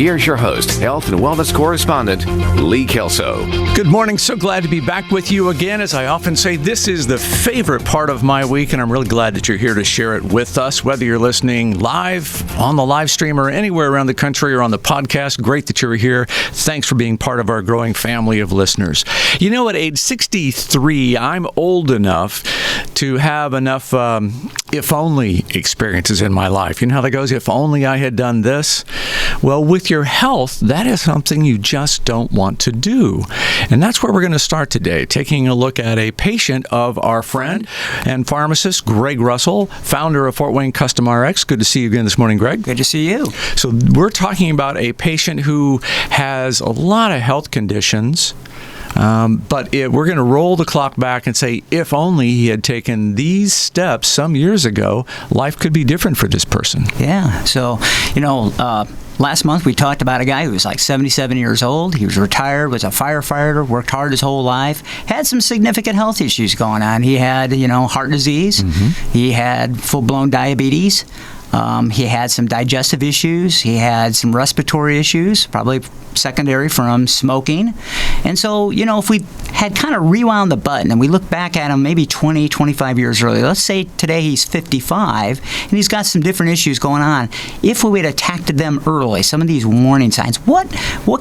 Here's your host, health and wellness correspondent, Lee Kelso. Good morning. So glad to be back with you again. As I often say, this is the favorite part of my week, and I'm really glad that you're here to share it with us, whether you're listening live on the live stream or anywhere around the country or on the podcast. Great that you're here. Thanks for being part of our growing family of listeners. You know, at age 63, I'm old enough to have enough if only experiences in my life. You know how that goes? If only I had done this. Well, with your health, that is something you just don't want to do. And that's where we're going to start today, taking a look at a patient of our friend and pharmacist, Greg Russell, founder of Fort Wayne Custom RX. Good to see you again this morning, Greg. Good to see you. So we're talking about a patient who has a lot of health conditions. But we're going to roll the clock back and say, if only he had taken these steps some years ago, life could be different for this person. Yeah. So, last month we talked about a guy who was like 77 years old. He was retired, was a firefighter, worked hard his whole life, had some significant health issues going on. He had, heart disease. Mm-hmm. He had full-blown diabetes. He had some digestive issues. He had some respiratory issues, probably secondary from smoking. And so, if we had kind of rewound the button and we look back at him maybe 20, 25 years earlier, let's say today he's 55 and he's got some different issues going on. If we had attacked them early, some of these warning signs, what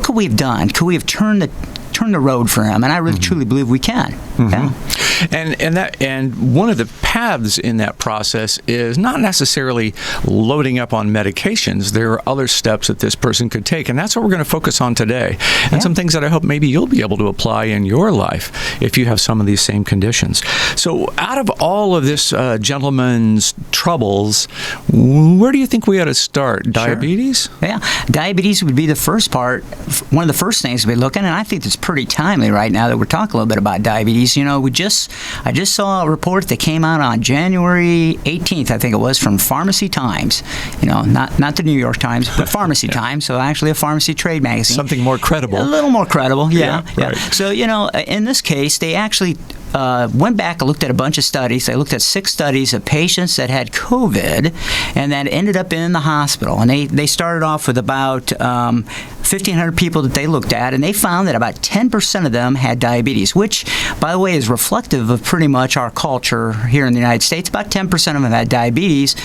could we have done? Could we have turned the road for him? And I really truly believe we can. Mm-hmm. Yeah? And one of the paths in that process is not necessarily loading up on medications. There are other steps that this person could take, and that's what we're going to focus on today. And some things that I hope maybe you'll be able to apply in your life if you have some of these same conditions. So out of all of this gentleman's troubles, where do you think we ought to start? Diabetes? Sure. Yeah, diabetes would be the first part, one of the first things we'd be looking at, and I think it's pretty timely right now that we're talking a little bit about diabetes. I just saw a report that came out on January 18th, I think it was, from Pharmacy Times. Not the New York Times, but Pharmacy Times, so actually a pharmacy trade magazine. Something more credible. A little more credible, yeah. Right. So, in this case, they actually went back and looked at a bunch of studies. They looked at 6 studies of patients that had COVID and that ended up in the hospital. And they started off with about 1,500 people that they looked at, and they found that about 10% of them had diabetes, which, by the way, is reflective of pretty much our culture here in the United States. About 10% of them had diabetes.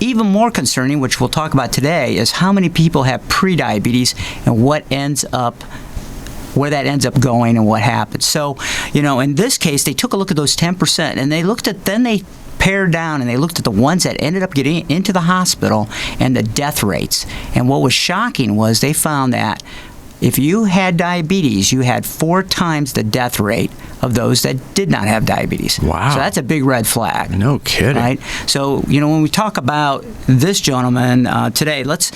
Even more concerning, which we'll talk about today, is how many people have prediabetes and where that ends up going and what happens. So, in this case, they took a look at those 10%, and they pared down and they looked at the ones that ended up getting into the hospital and the death rates. And what was shocking was they found that if you had diabetes, you had 4 times the death rate of those that did not have diabetes. Wow. So that's a big red flag. No kidding. Right? So, when we talk about this gentleman today, let's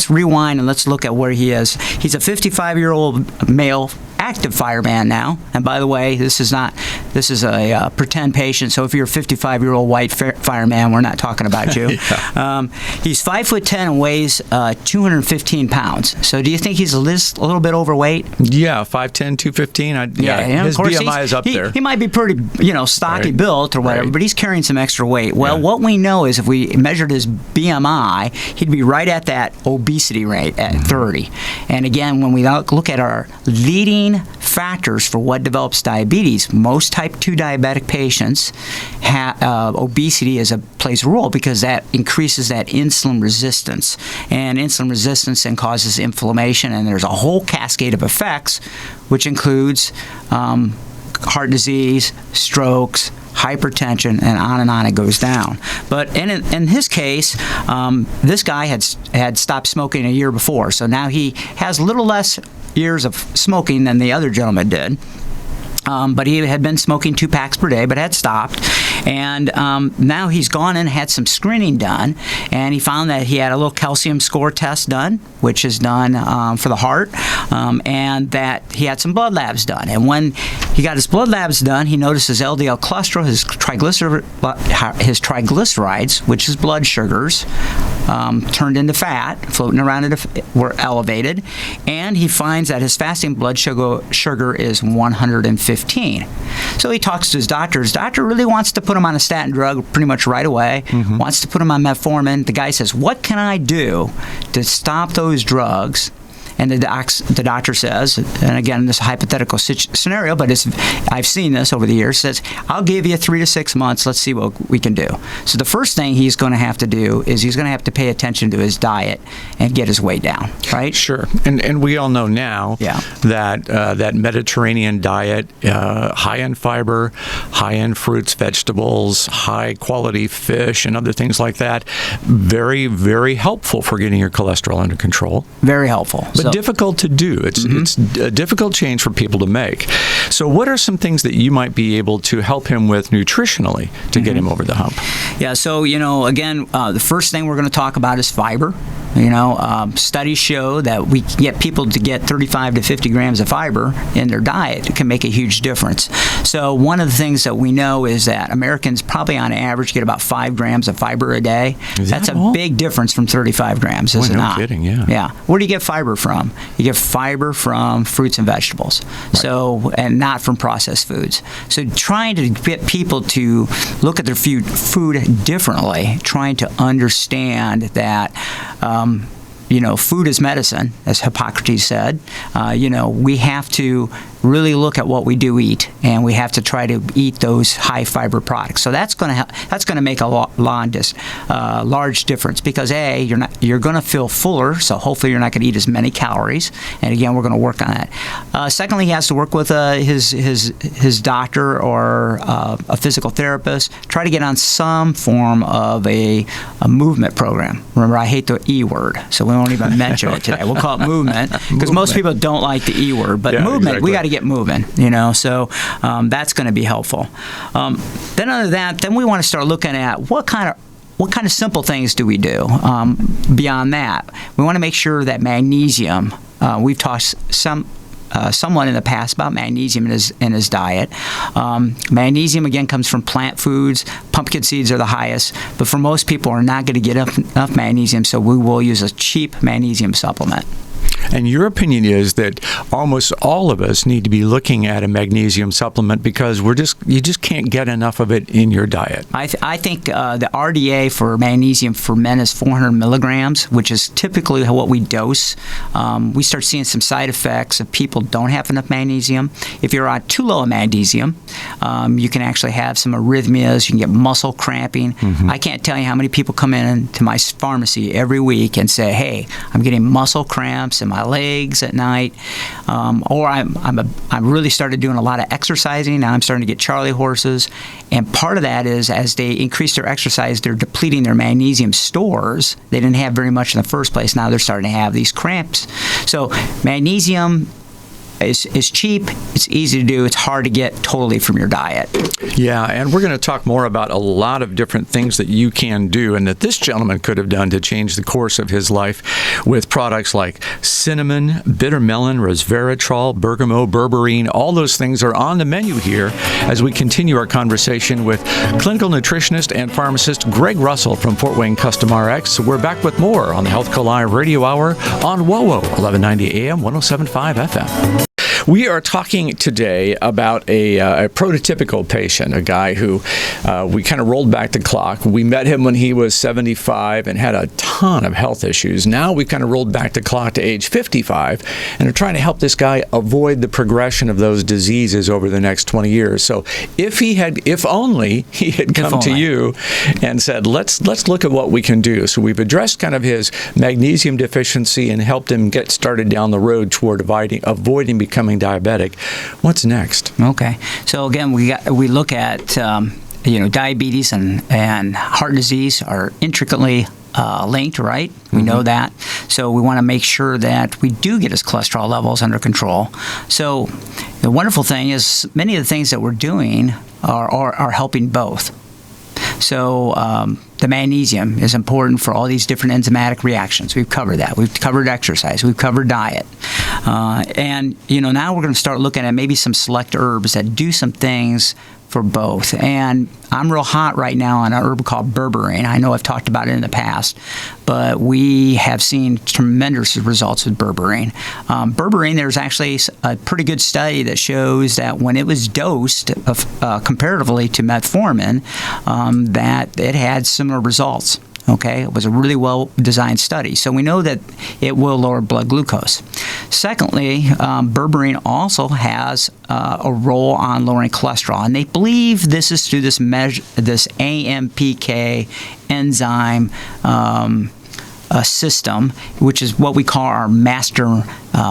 rewind and let's look at where he is. He's a 55-year-old male active fireman now. And by the way, this is a pretend patient. So if you're a 55-year-old white fireman, we're not talking about you. Yeah. He's 5'10" and weighs 215 pounds. So do you think he's a little bit overweight? Yeah, 5'10", 215. His BMI is up there. He might be pretty, stocky built or whatever, but he's carrying some extra weight. Well, what we know is if we measured his BMI, he'd be right at that obesity rate at 30. And again, when we look at our leading factors for what develops diabetes, most type 2 diabetic patients obesity plays a role because that increases that insulin resistance, and insulin resistance then causes inflammation, and there's a whole cascade of effects, which includes heart disease, strokes, hypertension, and on it goes down. But in his case, this guy had stopped smoking a year before, so now he has a little less years of smoking than the other gentleman did. But he had been smoking 2 packs per day, but had stopped. And now he's gone and had some screening done, and he found that he had a little calcium score test done, which is done for the heart, and that he had some blood labs done. And when he got his blood labs done. He noticed his LDL cholesterol, his triglycerides, which is blood sugars, turned into fat, floating around were elevated, and he finds that his fasting blood sugar is 115. So he talks to his doctor. His doctor really wants to put him on a statin drug pretty much right away, wants to put him on metformin. The guy says, what can I do to stop those drugs? And the doctor says, and again, this is a hypothetical scenario, but I've seen this over the years, says, I'll give you 3 to 6 months. Let's see what we can do. So the first thing he's going to have to do is he's going to have to pay attention to his diet and get his weight down, right? Sure. And we all know now that Mediterranean diet, high in fiber, high in fruits, vegetables, high quality fish, and other things like that, very, very helpful for getting your cholesterol under control. Very helpful. But difficult to do. It's a difficult change for people to make. So what are some things that you might be able to help him with nutritionally to get him over the hump? Yeah, so, again, the first thing we're going to talk about is fiber. Studies show that we can get people to get 35 to 50 grams of fiber in their diet. It can make a huge difference. So one of the things that we know is that Americans probably on average get about 5 grams of fiber a day. That's a big difference from 35 grams, is it not? No kidding, yeah. Yeah. Where do you get fiber from? You get fiber from fruits and vegetables, and not from processed foods. So trying to get people to look at their food differently, trying to understand that food is medicine, as Hippocrates said. We have to really look at what we do eat, and we have to try to eat those high fiber products. So that's going to make a large difference, because you're going to feel fuller, so hopefully you're not going to eat as many calories. And again, we're going to work on that. Secondly, he has to work with his doctor or a physical therapist. Try to get on some form of a movement program. Remember, I hate the E word, so we won't even mention it today. We'll call it movement, because most people don't like the E word, but movement, exactly. We got to get moving, so that's going to be helpful. Then other than that, then we want to start looking at what kind of simple things do we do beyond that. We want to make sure that magnesium, we've talked someone in the past about magnesium in his diet. Magnesium, again, comes from plant foods. Pumpkin seeds are the highest, but for most people are not going to get enough magnesium, so we will use a cheap magnesium supplement. And your opinion is that almost all of us need to be looking at a magnesium supplement, because you just can't get enough of it in your diet. I think the RDA for magnesium for men is 400 milligrams, which is typically what we dose. We start seeing some side effects if people don't have enough magnesium. If you're on too low of magnesium, you can actually have some arrhythmias. You can get muscle cramping. I can't tell you how many people come in to my pharmacy every week and say, hey, I'm getting muscle cramps in my legs at night, or I'm really started doing a lot of exercising. Now I'm starting to get Charlie horses, and part of that is as they increase their exercise, they're depleting their magnesium stores. They didn't have very much in the first place. Now they're starting to have these cramps. So magnesium is cheap, it's easy to do, it's hard to get totally from your diet. Yeah, and we're going to talk more about a lot of different things that you can do and that this gentleman could have done to change the course of his life with products like cinnamon, bitter melon, resveratrol, bergamot, berberine. All those things are on the menu here as we continue our conversation with clinical nutritionist and pharmacist Greg Russell from Fort Wayne Custom RX. So we're back with more on the Health Co Live Radio Hour on WOWO, 1190 AM, 107.5 FM. We are talking today about a prototypical patient, a guy who we kind of rolled back the clock. We met him when he was 75 and had a ton of health issues. Now we've kind of rolled back the clock to age 55 and are trying to help this guy avoid the progression of those diseases over the next 20 years. So if only he had come to you and said, let's look at what we can do. So we've addressed kind of his magnesium deficiency and helped him get started down the road toward avoiding becoming diabetic. What's next? Okay. So again, we look at diabetes and heart disease are intricately linked, right? We know that. So we want to make sure that we do get his cholesterol levels under control. So the wonderful thing is many of the things that we're doing are helping both. So the magnesium is important for all these different enzymatic reactions. We've covered that. We've covered exercise. We've covered diet. And now we're going to start looking at maybe some select herbs that do some things for both. And I'm real hot right now on an herb called Berberine. I know I've talked about it in the past, but we have seen tremendous results with Berberine. Berberine, there's actually a pretty good study that shows that when it was dosed comparatively to metformin, that it had similar results. Okay, it was a really well-designed study. So we know that it will lower blood glucose. Secondly, berberine also has a role on lowering cholesterol, and they believe this is through this AMPK enzyme system, which is what we call our master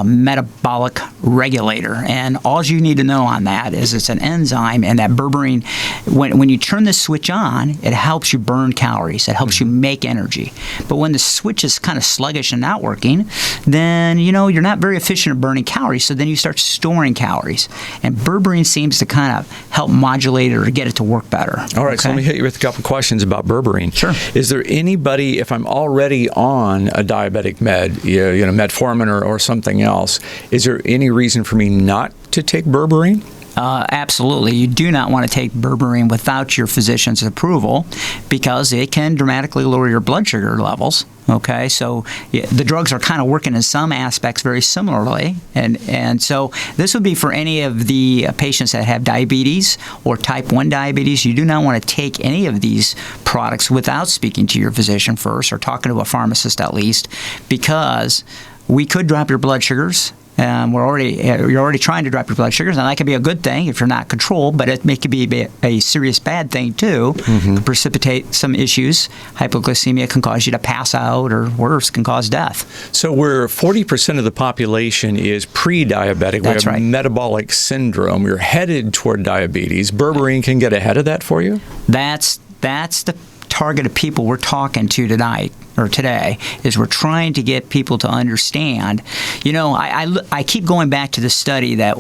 metabolic regulator. And all you need to know on that is it's an enzyme, and that berberine, when you turn this switch on, it helps you burn calories. It helps you make energy. But when the switch is kind of sluggish and not working, then you're not very efficient at burning calories, so then you start storing calories. And berberine seems to kind of help modulate it or get it to work better. All right, so let me hit you with a couple questions about berberine. Sure. Is there anybody, if I'm already on a diabetic med, metformin or something else, is there any reason for me not to take berberine? Absolutely. You do not want to take berberine without your physician's approval because it can dramatically lower your blood sugar levels. Okay, so the drugs are kind of working in some aspects very similarly, and so this would be for any of the patients that have diabetes or type 1 diabetes. You do not want to take any of these products without speaking to your physician first or talking to a pharmacist at least, because we could drop your blood sugars. You're already trying to drop your blood sugars, and that could be a good thing if you're not controlled, but it could be a serious bad thing too. Can precipitate some issues. Hypoglycemia can cause you to pass out, or worse, can cause death. So where 40% of the population is pre-diabetic, That's we have right. metabolic syndrome, we're headed toward diabetes. Berberine can get ahead of that for you? That's the target of people we're talking to tonight or today, is we're trying to get people to understand. I keep going back to the study that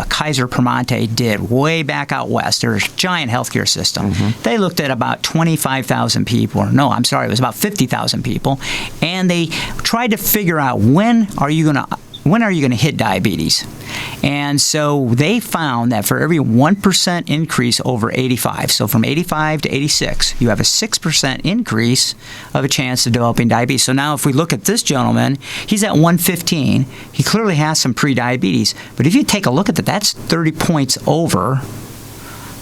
Kaiser Permanente did way back out west. They're a giant healthcare system. They looked at about 25,000 people. No, I'm sorry, it was about 50,000 people, and they tried to figure out when are you going to hit diabetes? And so they found that for every 1% increase over 85, so from 85 to 86, you have a 6% increase of a chance of developing diabetes. So now if we look at this gentleman, he's at 115. He clearly has some pre-diabetes. But if you take a look at that, that's 30 points over.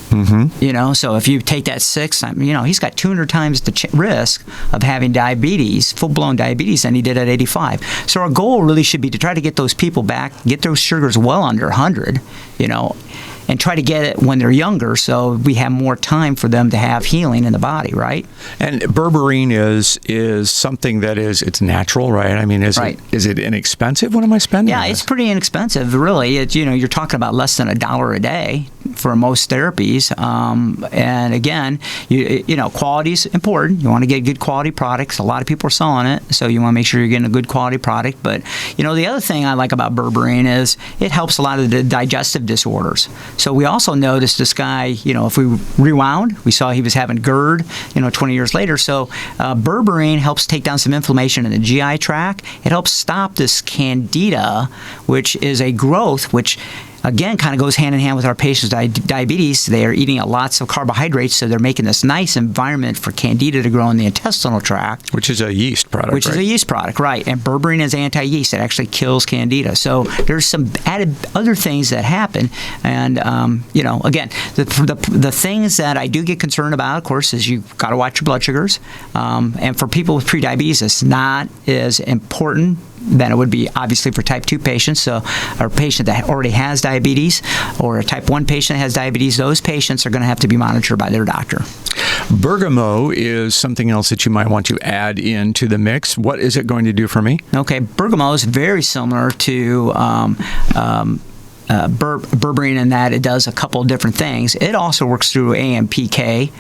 So if you take that 6, he's got 200 times the risk of having diabetes, full-blown diabetes, than he did at 85. So our goal really should be to try to get those people back, get those sugars well under 100, and try to get it when they're younger, so we have more time for them to have healing in the body, right? And berberine is something that it's natural, right? I mean, is it inexpensive? What am I spending? Yeah, it's pretty inexpensive, really. You're talking about less than $1 a day for most therapies. And again, quality is important. You want to get good quality products. A lot of people are selling it, so you want to make sure you're getting a good quality product. But the other thing I like about berberine is it helps a lot of the digestive disorders. So we also noticed this guy, if we rewound, we saw he was having GERD, 20 years later. So berberine helps take down some inflammation in the GI tract. It helps stop this candida, which is a growth which again kind of goes hand in hand with our patients' diabetes. They are eating lots of carbohydrates, so they're making this nice environment for candida to grow in the intestinal tract. Which is a yeast product, Which is a yeast product, right. And berberine is anti-yeast. It actually kills candida. So there's some added other things that happen. And, again, the things that I do get concerned about, of course, is you've got to watch your blood sugars. And for people with prediabetes, it's not as important than it would be obviously for type 2 patients. So a patient that already has diabetes or a type 1 patient that has diabetes, those patients are going to have to be monitored by their doctor. Bergamo is something else that you might want to add into the mix. What is it going to do for me? Okay, bergamo is very similar to berberine in that it does a couple of different things. It also works through AMPK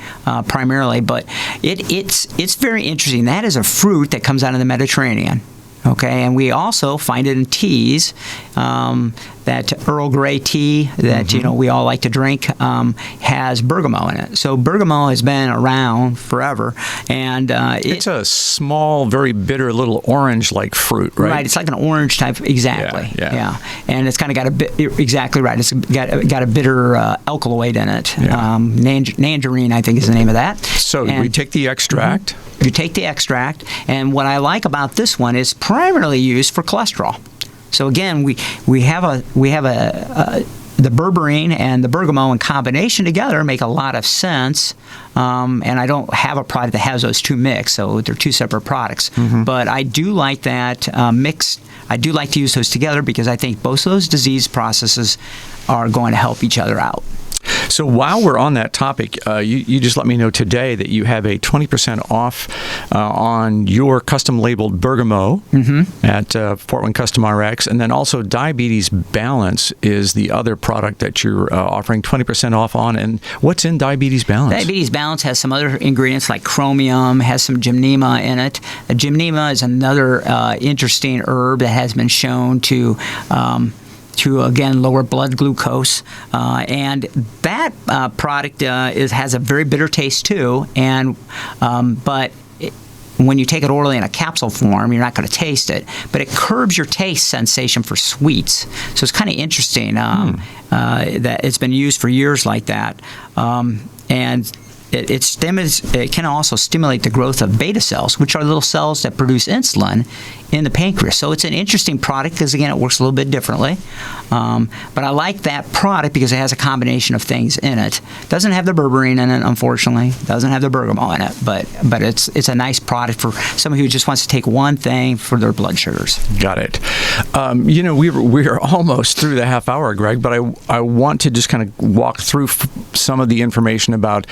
primarily, but it's very interesting. That is a fruit that comes out of the Mediterranean. Okay, and we also find it in teas that that Earl Grey tea that we all like to drink has bergamot in it. So bergamot has been around forever, and it's a small, very bitter little orange-like fruit, right? Right. It's like an orange type, exactly. Yeah. And it's kind of got a bit, exactly right. It's got a bitter alkaloid in it. Yeah. Nangerine, I think, is the name of that. So we take the extract. You take the extract, and what I like about this one is primarily used for cholesterol. So again, we have the berberine and the bergamot in combination together make a lot of sense. And I don't have a product that has those two mixed, so they're two separate products. But I do like that mix. I do like to use those together because I think both of those disease processes are going to help each other out. So while we're on that topic, you just let me know today that you have a 20% off on your custom-labeled Bergamo at Fort Wayne Custom RX, and then also Diabetes Balance is the other product that you're offering 20% off on. And what's in Diabetes Balance? Diabetes Balance has some other ingredients like chromium, has some gymnema in it. Gymnema is another interesting herb that has been shown to again lower blood glucose, and that product has a very bitter taste too. And but when you take it orally in a capsule form, you're not going to taste it, but it curbs your taste sensation for sweets. So it's kind of interesting that it's been used for years like that, and it can also stimulate the growth of beta cells, which are little cells that produce insulin in the pancreas. So it's an interesting product because, again, it works a little bit differently. But I like that product because it has a combination of things in it. Doesn't have the berberine in it, unfortunately. Doesn't have the bergamot in it. But it's a nice product for someone who just wants to take one thing for their blood sugars. Got it. We're almost through the half hour, Greg, but I want to just kind of walk through some of the information about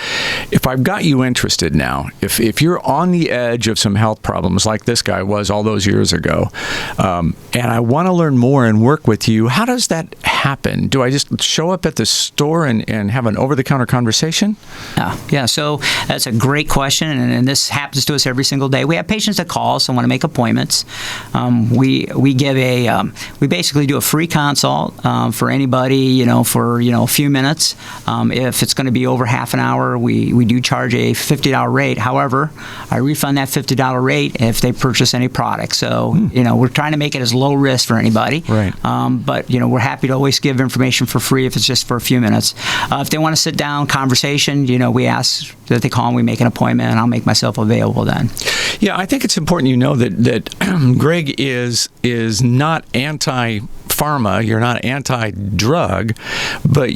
if I've got you interested now, if you're on the edge of some health problems like this guy was all those years ago, and I want to learn more and work with you, how does that happen? Do I just show up at the store and have an over-the-counter conversation? Yeah, so that's a great question, and this happens to us every single day. We have patients that call us and want to make appointments. We basically do a free consult for anybody, for a few minutes. If it's going to be over half an hour, we do charge a $50 rate. However, I refund that $50 rate if they purchase any product. So, we're trying to make it as low risk for anybody. Right. But, we're happy to always give information for free if it's just for a few minutes. If they want to sit down, conversation, we ask that they call and we make an appointment, and I'll make myself available then. Yeah, I think it's important that Greg is not anti-pharma, you're not anti-drug, but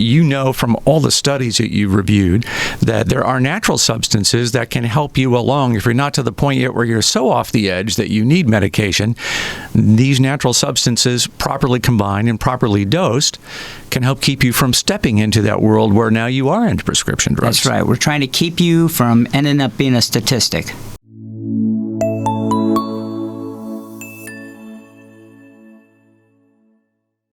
from all the studies that you've reviewed that there are natural substances that can help you along. If you're not to the point yet where you're so off the edge that you need medication, these natural substances properly combined and properly dosed can help keep you from stepping into that world where now you are into prescription drugs. That's right. We're trying to keep you from ending up being a statistic.